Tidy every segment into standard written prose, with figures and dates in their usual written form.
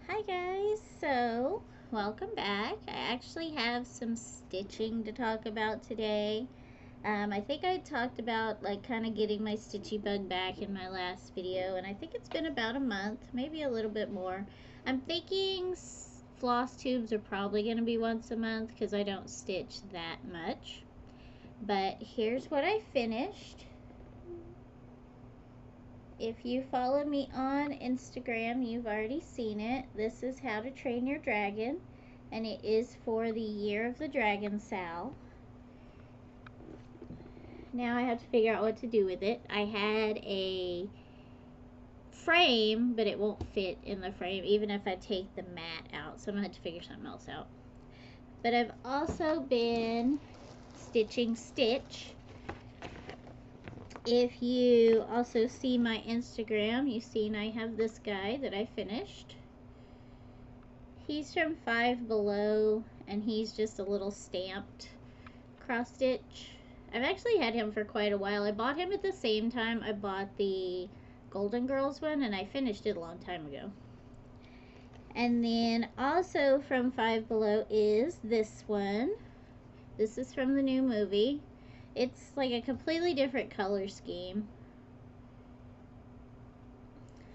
Hi guys, so welcome back. I actually have some stitching to talk about today. I think I talked about like kind of getting my stitchy bug back in my last video, and I think it's been about a month, maybe a little bit more. I'm thinking floss tubes are probably going to be once a month because I don't stitch that much. But here's what I finished. If you follow me on Instagram, you've already seen it. This is How to Train Your Dragon, and it is for the Year of the Dragon Sal. Now I have to figure out what to do with it. I had a frame, but it won't fit in the frame even if I take the mat out, so I'm going to have to figure something else out. But I've also been stitching Stitch. If you also see my Instagram, you've seen I have this guy that I finished. He's from Five Below, and he's just a little stamped cross stitch. I've actually had him for quite a while. I bought him at the same time I bought the Golden Girls one, and I finished it a long time ago. And then also from Five Below is this one. This is from the new movie. It's like a completely different color scheme,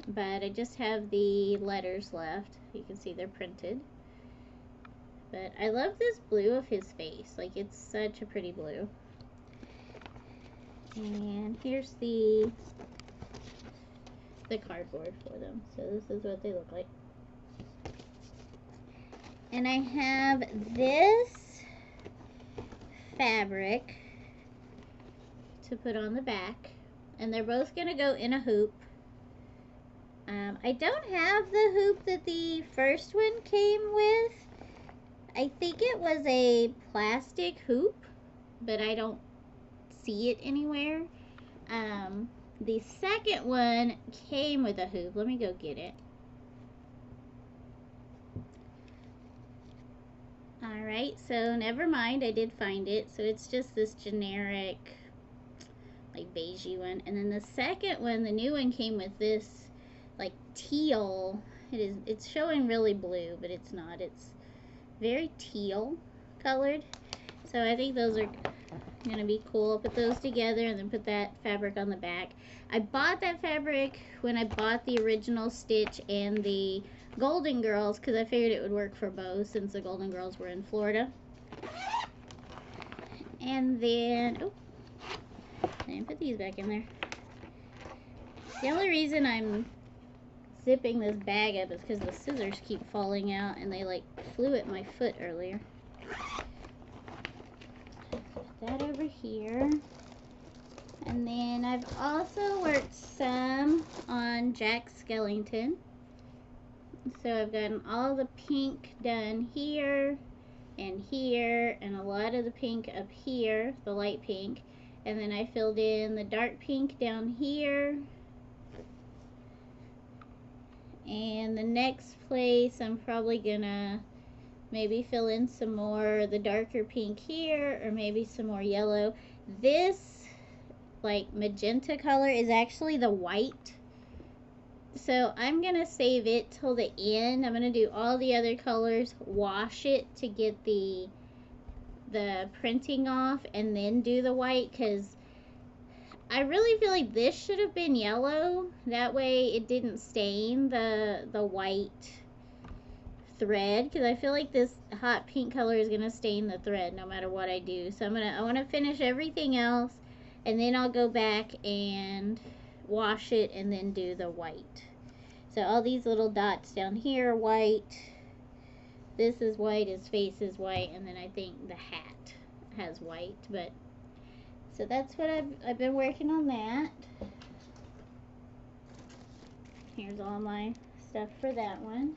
but I just have the letters left. You can see they're printed. But I love this blue of his face. Like, it's such a pretty blue. And here's the cardboard for them. So this is what they look like. And I have this fabric to put on the back, and they're both gonna go in a hoop. I don't have the hoop that the first one came with. I think it was a plastic hoop, but I don't see it anywhere. The second one came with a hoop. Let me go get it. Alright, so never mind, I did find it. So it's just this generic like beigey one, and then the second one, the new one, came with this like teal. It's showing really blue, but it's not. It's very teal colored. So I think those are gonna be cool. I'll put those together and then put that fabric on the back. I bought that fabric when I bought the original Stitch and the Golden Girls because I figured it would work for both since the Golden Girls were in Florida. And then, oh, I didn't put these back in there. The only reason I'm zipping this bag up is because the scissors keep falling out and they like flew at my foot earlier. Put that over here. And then I've also worked some on Jack Skellington. So I've gotten all the pink done here and here, and a lot of the pink up here, the light pink. And then I filled in the dark pink down here. And the next place I'm probably gonna maybe fill in some more the darker pink here, or maybe some more yellow. This like magenta color is actually the white. So I'm gonna save it till the end. I'm gonna do all the other colors, wash it to get the printing off, and then do the white, because I really feel like this should have been yellow. That way it didn't stain the white thread, because I feel like this hot pink color is gonna stain the thread no matter what I do. So I want to finish everything else, and then I'll go back and wash it and then do the white. So all these little dots down here are white. This is white, his face is white, and then I think the hat has white. But so that's what I've been working on that. Here's all my stuff for that one.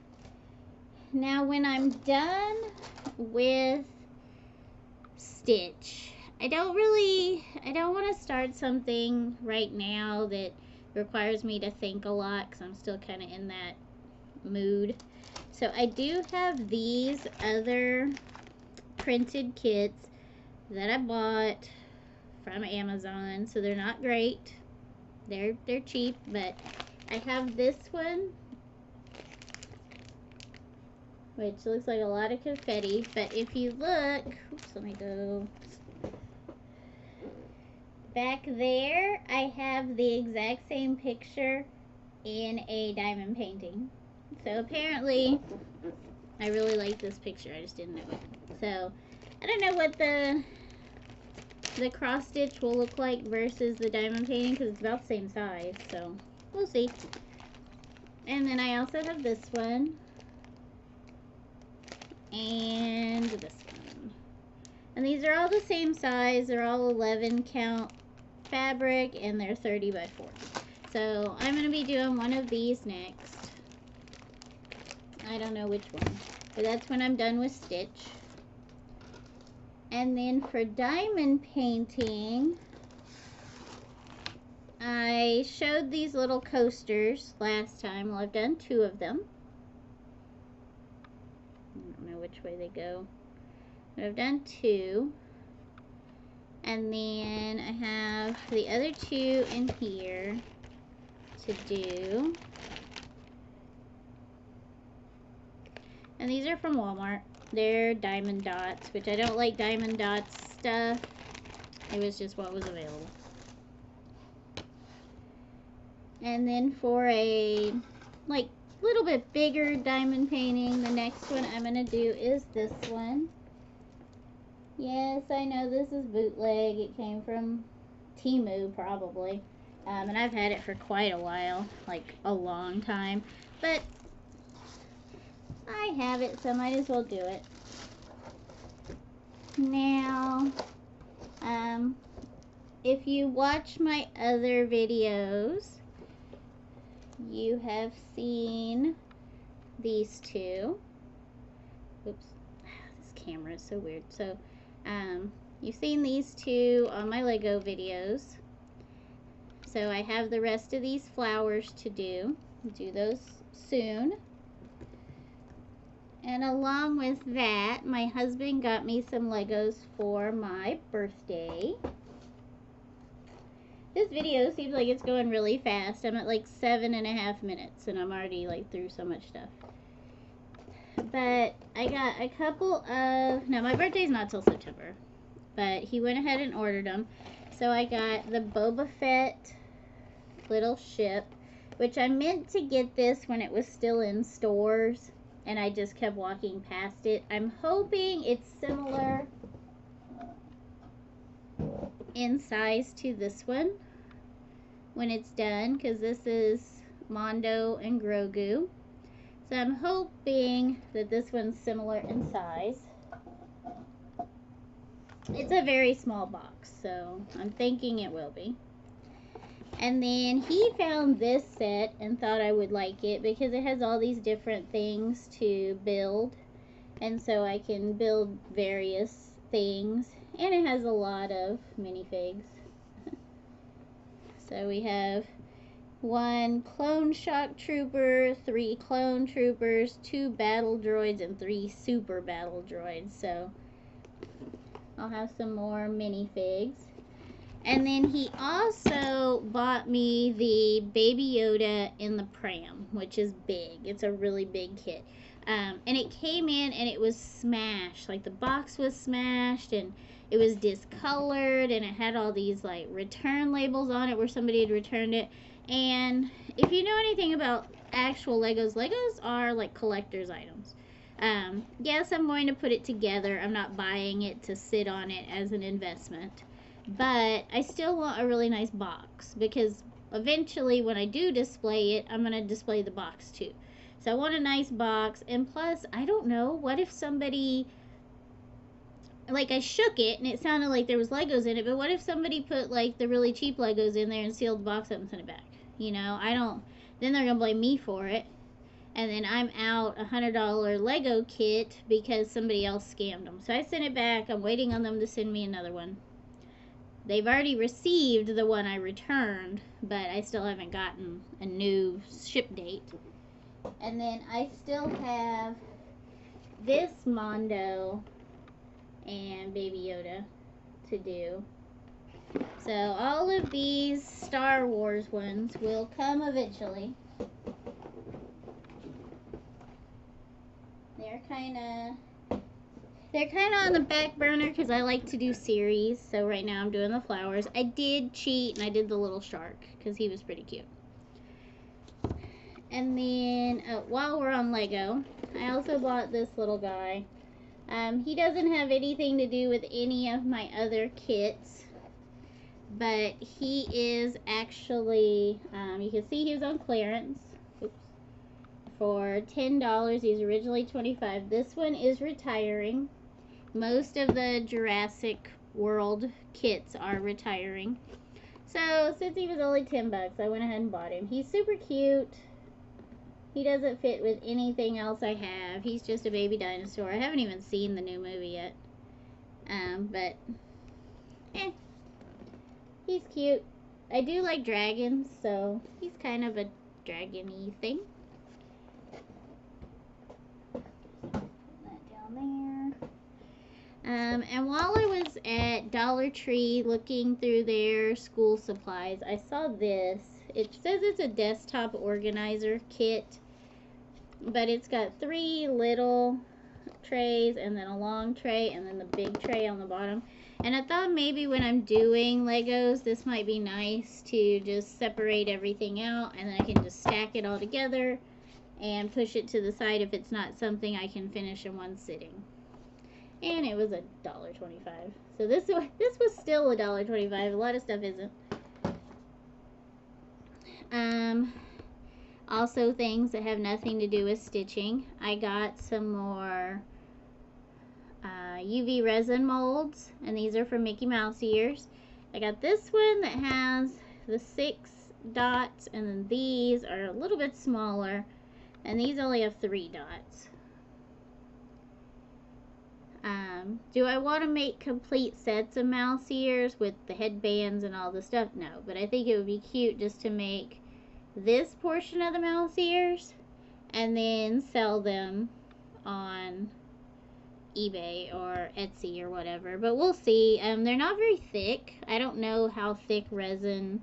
Now when I'm done with Stitch, I don't want to start something right now that requires me to think a lot, because I'm still kind of in that mood. So I do have these other printed kits that I bought from Amazon. So they're not great. They're cheap, but I have this one which looks like a lot of confetti. But if you look, oops, let me go back there. I have the exact same picture in a diamond painting. So apparently, I really like this picture. I just didn't know it. So I don't know what the cross stitch will look like versus the diamond painting because it's about the same size. So we'll see. And then I also have this one. And this one. And these are all the same size. They're all 11 count fabric and they're 30 by 40. So I'm going to be doing one of these next. I don't know which one. But that's when I'm done with stitch. And then for diamond painting, I showed these little coasters last time. Well, I've done 2 of them. I don't know which way they go. But I've done 2. And then I have the other 2 in here to do. And these are from Walmart. They're diamond dots, which I don't like diamond dots stuff. It was just what was available. And then for a like little bit bigger diamond painting, the next one I'm going to do is this one. Yes, I know this is bootleg. It came from Temu probably. And I've had it for quite a while, like a long time. But I have it, so I might as well do it. Now, if you watch my other videos, you have seen these 2. Oops, this camera is so weird. So, you've seen these 2 on my Lego videos. So I have the rest of these flowers to do. I'll do those soon. And along with that, my husband got me some Legos for my birthday. This video seems like it's going really fast. I'm at like 7.5 minutes and I'm already like through so much stuff. But I got a couple of, now my birthday's not till September, but he went ahead and ordered them. So I got the Boba Fett little ship, which I meant to get this when it was still in stores. And I just kept walking past it. I'm hoping it's similar in size to this one when it's done, because this is Mondo and Grogu. So I'm hoping that this one's similar in size. It's a very small box, so I'm thinking it will be. And then he found this set and thought I would like it because it has all these different things to build. And so I can build various things. And it has a lot of minifigs. So we have 1 clone shock trooper, 3 clone troopers, 2 battle droids, and 3 super battle droids. So I'll have some more minifigs. And then he also bought me the Baby Yoda in the pram, which is big. It's a really big kit. And it came in and it was smashed. Like the box was smashed and it was discolored and it had all these like return labels on it where somebody had returned it. And if you know anything about actual Legos, Legos are like collector's items. Yes, I'm going to put it together. I'm not buying it to sit on it as an investment. But I still want a really nice box because eventually when I do display it, I'm going to display the box too. So I want a nice box. And plus, I don't know, what if somebody, like I shook it and it sounded like there was Legos in it, but what if somebody put like the really cheap Legos in there and sealed the box up and sent it back? You know, then they're going to blame me for it. And then I'm out a $100 Lego kit because somebody else scammed them. So I sent it back. I'm waiting on them to send me another one. They've already received the one I returned, but I still haven't gotten a new ship date. And then I still have this Mondo and Baby Yoda to do. So all of these Star Wars ones will come eventually. There they're kind of on the back burner because I like to do series. So right now I'm doing the flowers. I did cheat and I did the little shark because he was pretty cute. And then while we're on Lego, I also bought this little guy. He doesn't have anything to do with any of my other kits, but he is actually, you can see he was on clearance. Oops. For $10. He's originally $25. This one is retiring. Most of the Jurassic World kits are retiring. So since he was only $10, I went ahead and bought him. He's super cute. He doesn't fit with anything else I have. He's just a baby dinosaur. I haven't even seen the new movie yet. But he's cute. I do like dragons, so he's kind of a dragon-y thing. Put that down there. And while I was at Dollar Tree looking through their school supplies, I saw this. It says it's a desktop organizer kit, but it's got 3 little trays and then a long tray and then the big tray on the bottom. And I thought maybe when I'm doing Legos, this might be nice to just separate everything out, and then I can just stack it all together and push it to the side if it's not something I can finish in one sitting. And it was $1.25. So this was still $1.25. A lot of stuff isn't. Also things that have nothing to do with stitching. I got some more UV resin molds, and these are for Mickey Mouse ears. I got this one that has the 6 dots, and then these are a little bit smaller, and these only have 3 dots. Do I want to make complete sets of mouse ears with the headbands and all the stuff? No, but I think it would be cute just to make this portion of the mouse ears and then sell them on eBay or Etsy or whatever. But we'll see. They're not very thick. I don't know how thick resin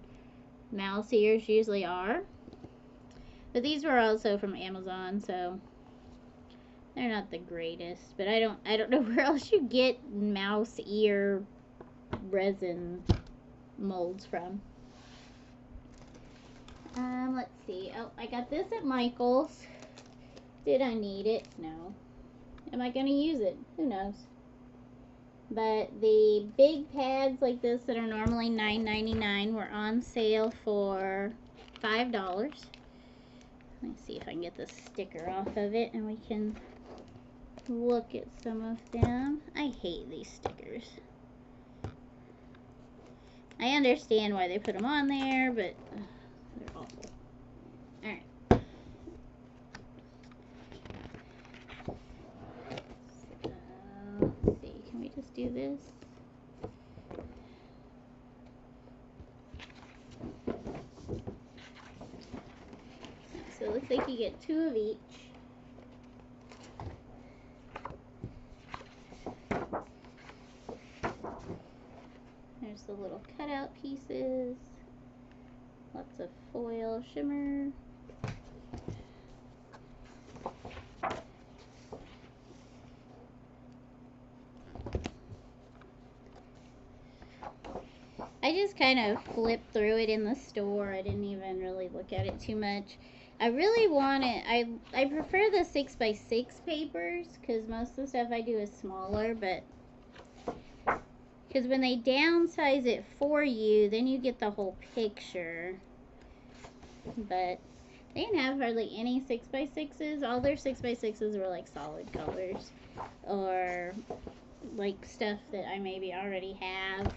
mouse ears usually are. But these were also from Amazon, so they're not the greatest, but I don't know where else you get mouse ear resin molds from. Let's see. Oh, I got this at Michael's. Did I need it? No. Am I going to use it? Who knows? But the big pads like this that are normally $9.99 were on sale for $5. Let me see if I can get the sticker off of it and we can look at some of them. I hate these stickers. I understand why they put them on there, but they're awful. Alright. So, let's see. Can we just do this? So it looks like you get 2 of each. There's the little cutout pieces. Lots of foil shimmer. I just kind of flipped through it in the store. I didn't even really look at it too much. I really want it. I prefer the 6x6 papers because most of the stuff I do is smaller, but because when they downsize it for you, then you get the whole picture. But they didn't have hardly any 6x6s. All their 6x6s were like solid colors or like stuff that I maybe already have.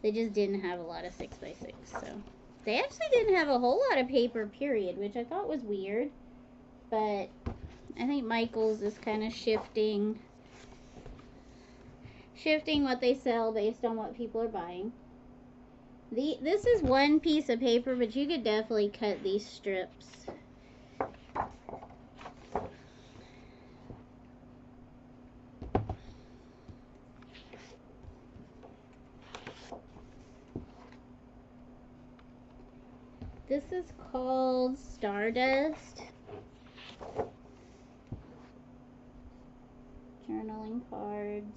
They just didn't have a lot of 6x6. So they actually didn't have a whole lot of paper, period, which I thought was weird. But I think Michael's is kind of shifting what they sell based on what people are buying. This is one piece of paper, but you could definitely cut these strips. This is called Stardust. Journaling cards.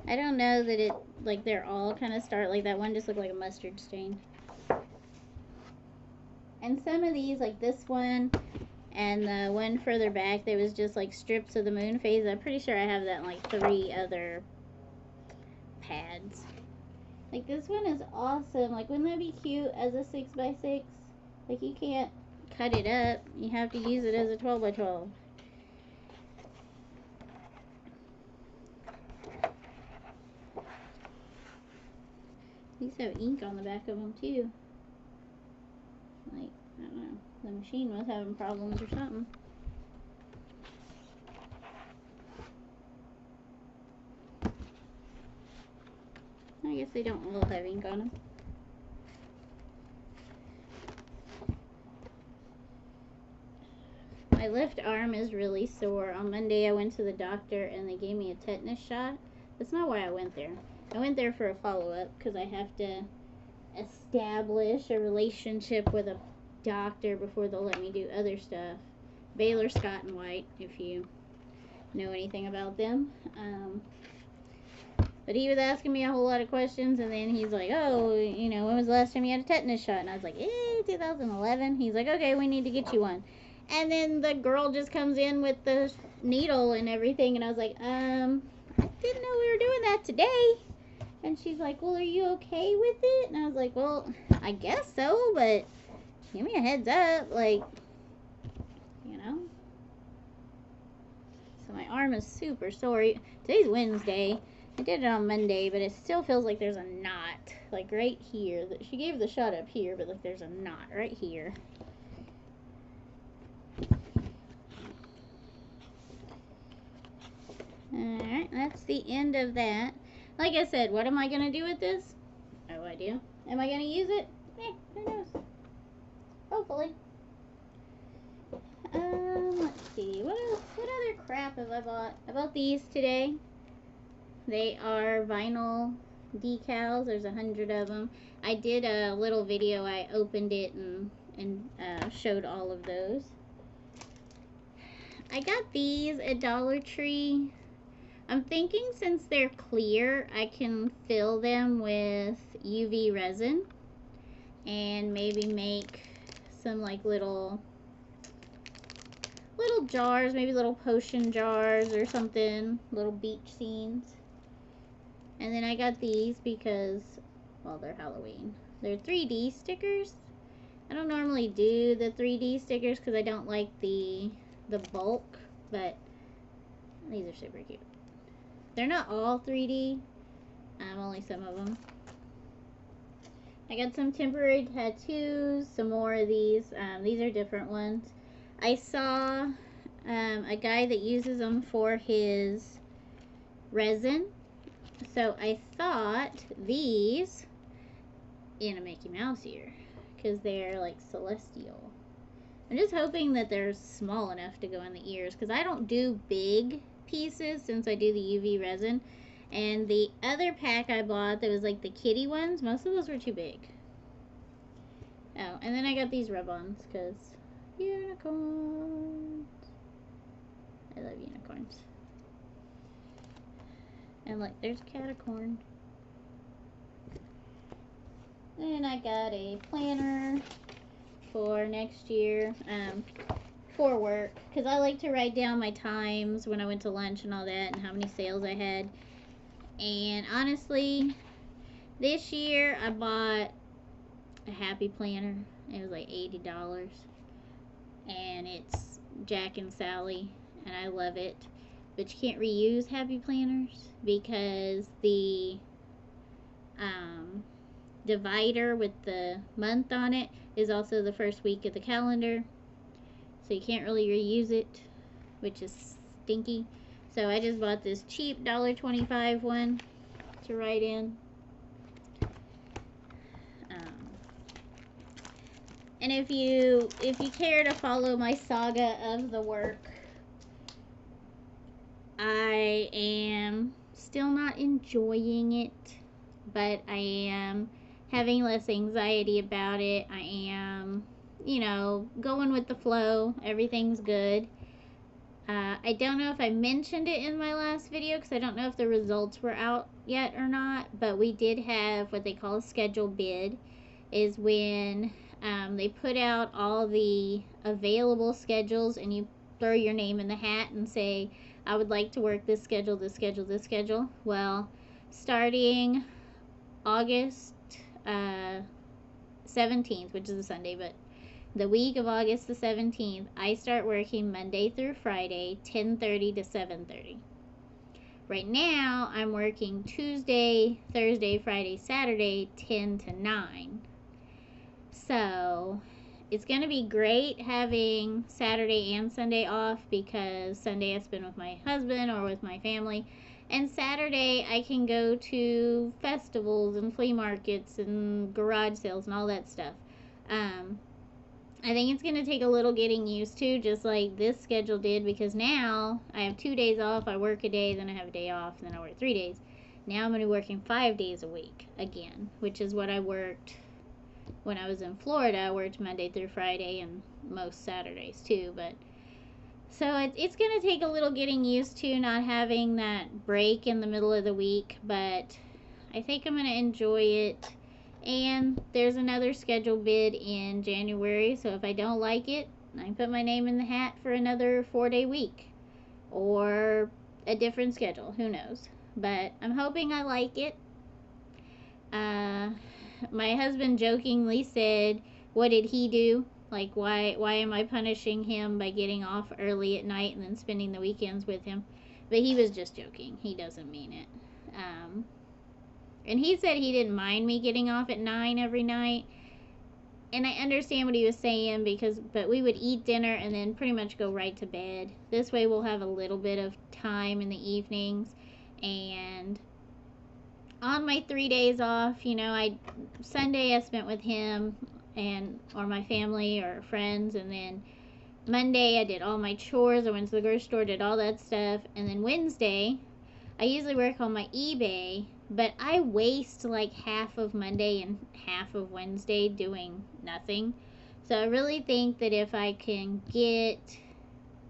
I don't know that it, like, they're all kind of start like that. One just looked like a mustard stain. And some of these, like this one and the one further back, there was just like strips of the moon phase. I'm pretty sure I have that in like 3 other pads. Like this one is awesome. Like, wouldn't that be cute as a 6x6? Like, you can't cut it up. You have to use it as a 12x12. These have ink on the back of them too. Like, I don't know. The machine was having problems or something. I guess they don't all have ink on them. My left arm is really sore. On Monday I went to the doctor and they gave me a tetanus shot. That's not why I went there. I went there for a follow-up because I have to establish a relationship with a doctor before they'll let me do other stuff. Baylor, Scott, and White, if you know anything about them. But he was asking me a whole lot of questions, and then he's like, oh, you know, when was the last time you had a tetanus shot? And I was like, 2011. He's like, okay, we need to get you one. And then the girl just comes in with the needle and everything, and I was like, I didn't know we were doing that today. And she's like, well, are you okay with it? And I was like, well, I guess so, but give me a heads up, like, you know. So my arm is super sore. Today's Wednesday. I did it on Monday, but it still feels like there's a knot, like right here. She gave the shot up here, but like there's a knot right here. Alright, that's the end of that. Like I said, what am I going to do with this? No idea. Am I going to use it? Who knows? Hopefully. Let's see. What other crap have I bought? I bought these today. They are vinyl decals. There's 100 of them. I did a little video. I opened it and showed all of those. I got these at Dollar Tree. I'm thinking since they're clear, I can fill them with UV resin and maybe make some like little jars, maybe little potion jars or something, little beach scenes. And then I got these because, well, they're Halloween. They're 3D stickers. I don't normally do the 3D stickers because I don't like the bulk, but these are super cute. They're not all 3D, only some of them. I got some temporary tattoos, some more of these. These are different ones. I saw a guy that uses them for his resin. So I thought these in a Mickey Mouse ear because they're like celestial. I'm just hoping that they're small enough to go in the ears because I don't do big pieces since I do the UV resin. And the other pack I bought that was like the kitty ones, most of those were too big. Oh, and then I got these rub-ons because unicorns. I love unicorns. And look, there's Catacorn. Then I got a planner for next year for work because I like to write down my times when I went to lunch and all that and how many sales I had. And honestly, this year I bought a Happy Planner. It was like $80 and it's Jack and Sally and I love it. But you can't reuse Happy Planners because the divider with the month on it is also the first week of the calendar. So you can't really reuse it, which is stinky. So I just bought this cheap $1.25 one to write in. And if you care to follow my saga of the work, I am still not enjoying it, but I am having less anxiety about it. I am, you know, going with the flow. Everything's good. I don't know if I mentioned it in my last video because I don't know if the results were out yet or not, but we did have what they call a schedule bid, is when they put out all the available schedules and you throw your name in the hat and say, I would like to work this schedule, this schedule, this schedule. Well, starting August 17th, which is a Sunday, but the week of August the 17th, I start working Monday through Friday, 10:30 to 7:30. Right now, I'm working Tuesday, Thursday, Friday, Saturday, 10 to 9. So, it's going to be great having Saturday and Sunday off because Sunday I spend with my husband or with my family. And Saturday I can go to festivals and flea markets and garage sales and all that stuff. I think it's going to take a little getting used to, just like this schedule did, because now I have 2 days off. I work a day, then I have a day off, then I work 3 days. Now I'm going to be working 5 days a week again, which is what I worked when I was in Florida. I worked Monday through Friday and most Saturdays too. But so it's going to take a little getting used to not having that break in the middle of the week, but I think I'm going to enjoy it. And there's another schedule bid in January, so if I don't like it, I can put my name in the hat for another 4-day week or a different schedule. Who knows? But I'm hoping I like it. My husband jokingly said, what did he do? Like, why am I punishing him by getting off early at night and then spending the weekends with him? But he was just joking. He doesn't mean it. And he said he didn't mind me getting off at 9 every night. And I understand what he was saying, but we would eat dinner and then pretty much go right to bed. This way we'll have a little bit of time in the evenings. And on my 3 days off, Sunday I spent with him or my family or friends, and then Monday I did all my chores. I went to the grocery store, did all that stuff, and then Wednesday I usually work on my eBay, but I waste like half of Monday and half of Wednesday doing nothing. So I really think that if I can get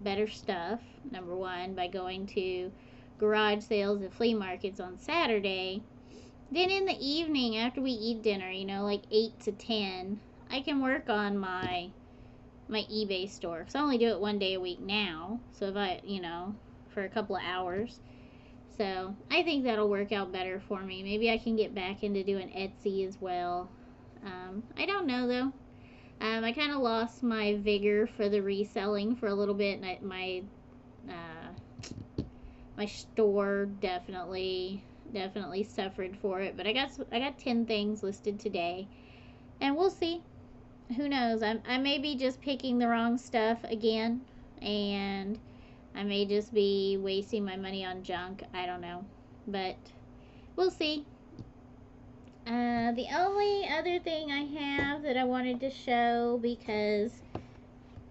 better stuff, number one, by going to garage sales and flea markets on Saturday, then in the evening after we eat dinner, like 8 to 10, I can work on my eBay store. Because I only do it 1 day a week now. So if I, for a couple of hours. So I think that'll work out better for me. Maybe I can get back into doing Etsy as well. I don't know though. I kind of lost my vigor for the reselling for a little bit. And my store definitely suffered for it. But I got 10 things listed today, and we'll see. Who knows? I may be just picking the wrong stuff again, and I may just be wasting my money on junk. I don't know. But we'll see. The only other thing I have that I wanted to show, because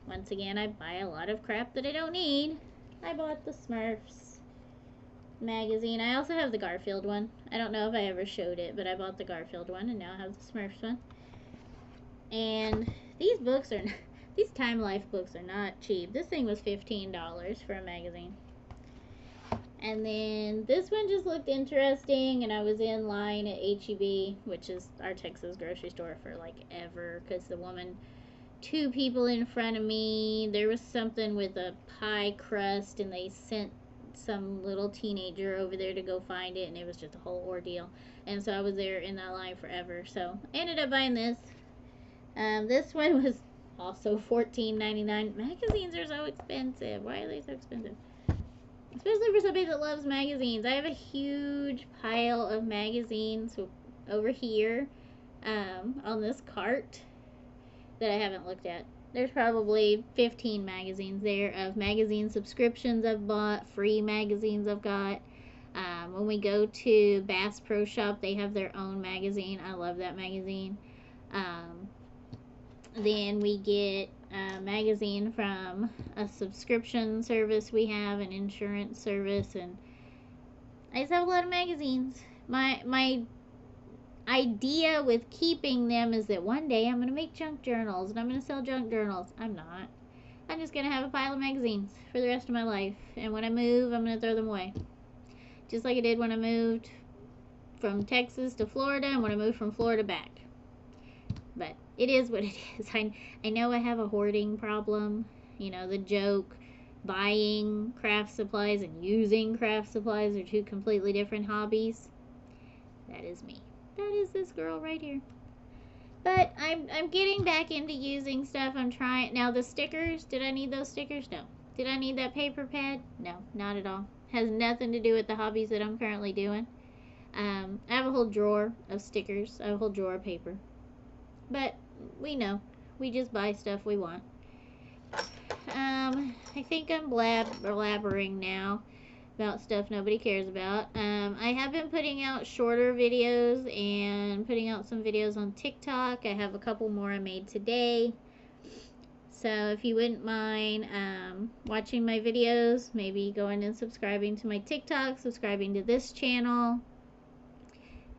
once again I buy a lot of crap that I don't need. I bought the Smurfs magazine. I also have the Garfield one. I don't know if I ever showed it, but I bought the Garfield one and now I have the Smurfs one. And these books are... These Time Life books are not cheap. This thing was $15 for a magazine. And then this one just looked interesting, and I was in line at H-E-B, which is our Texas grocery store, for like ever, because the woman, 2 people in front of me, there was something with a pie crust, and they sent some little teenager over there to go find it, and it was just a whole ordeal. And so I was there in that line forever. So I ended up buying this. This one was also $14.99. Magazines are so expensive. Why are they so expensive? Especially for somebody that loves magazines. I have a huge pile of magazines over here on this cart that I haven't looked at. There's probably 15 magazines there of magazine subscriptions I've bought, free magazines I've got. When we go to Bass Pro Shop, they have their own magazine. I love that magazine. Then we get a magazine from a subscription service we have, an insurance service, and I just have a lot of magazines. My idea with keeping them is that one day I'm going to make junk journals and I'm going to sell junk journals. I'm not. I'm just gonna have a pile of magazines for the rest of my life. And when I move, I'm gonna throw them away. Just like I did when I moved from Texas to Florida and when I moved from Florida back. But it is what it is. I know I have a hoarding problem. You know, the joke, buying craft supplies and using craft supplies are two completely different hobbies. That is me. That is this girl right here. But I'm getting back into using stuff. I'm trying. Now the stickers, did I need those stickers? No. Did I need that paper pad? No, not at all. Has nothing to do with the hobbies that I'm currently doing. I have a whole drawer of stickers. I have a whole drawer of paper. But we know. We just buy stuff we want. I think I'm blabbering now about stuff nobody cares about. I have been putting out shorter videos and putting out some videos on TikTok. I have a couple more I made today. So if you wouldn't mind watching my videos, maybe going and subscribing to my TikTok, subscribing to this channel.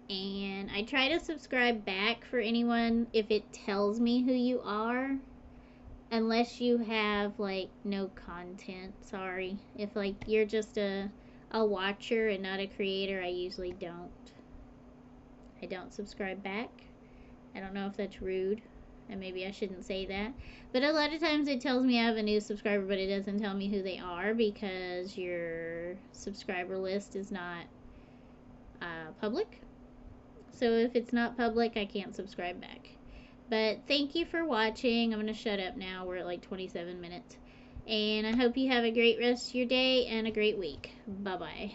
And I try to subscribe back for anyone if it tells me who you are. Unless you have, like, no content. Sorry. If, like, you're just a watcher and not a creator, I usually don't. I don't subscribe back. I don't know if that's rude. And maybe I shouldn't say that. But a lot of times it tells me I have a new subscriber, but it doesn't tell me who they are because your subscriber list is not public. So if it's not public, I can't subscribe back. But thank you for watching. I'm going to shut up now. We're at like 27 minutes. And I hope you have a great rest of your day and a great week. Bye-bye.